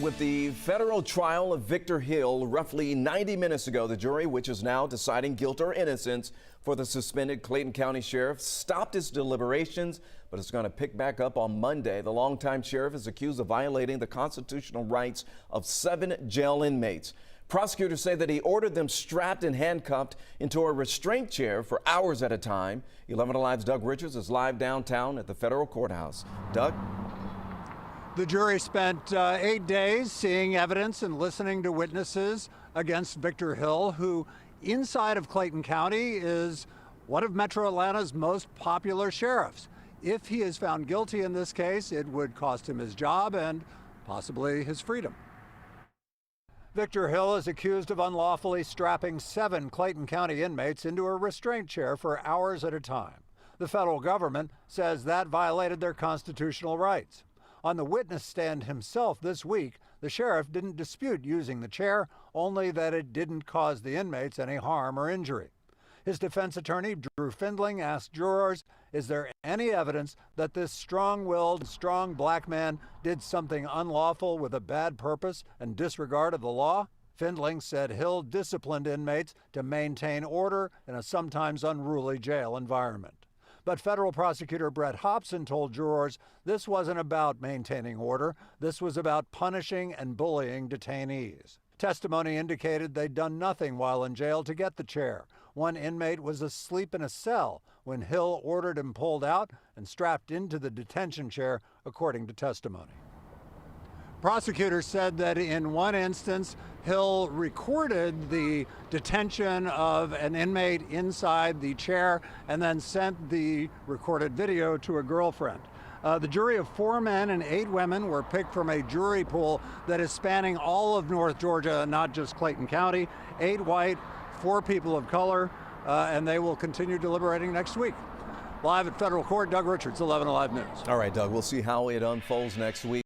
With the federal trial of Victor Hill roughly 90 minutes ago, the jury, which is now deciding guilt or innocence for the suspended Clayton County sheriff, stopped its deliberations, but it's going to pick back up on Monday. The longtime sheriff is accused of violating the constitutional rights of 7 jail inmates. Prosecutors say that he ordered them strapped and handcuffed into a restraint chair for hours at a time. 11 Alive's Doug Richards is live downtown at the federal courthouse. Doug? The jury spent 8 days seeing evidence and listening to witnesses against Victor Hill, who inside of Clayton County is one of Metro Atlanta's most popular sheriffs. If he is found guilty in this case, it would cost him his job and possibly his freedom. Victor Hill is accused of unlawfully strapping 7 Clayton County inmates into a restraint chair for hours at a time. The federal government says that violated their constitutional rights. On the witness stand himself this week, the sheriff didn't dispute using the chair, only that it didn't cause the inmates any harm or injury. His defense attorney, Drew Findling, asked jurors, is there any evidence that this strong-willed, strong black man did something unlawful with a bad purpose and disregard of the law? Findling said Hill disciplined inmates to maintain order in a sometimes unruly jail environment. But federal prosecutor Brett Hobson told jurors this wasn't about maintaining order. This was about punishing and bullying detainees. Testimony indicated they'd done nothing while in jail to get the chair. One inmate was asleep in a cell when Hill ordered him pulled out and strapped into the detention chair, according to testimony. Prosecutors said that in one instance, Hill recorded the detention of an inmate inside the chair and then sent the recorded video to a girlfriend. The jury of 4 men and 8 women were picked from a jury pool that is spanning all of North Georgia, not just Clayton County. 8 white, 4 people of color, and they will continue deliberating next week. Live at federal court, Doug Richards, 11 Alive News. All right, Doug, we'll see how it unfolds next week.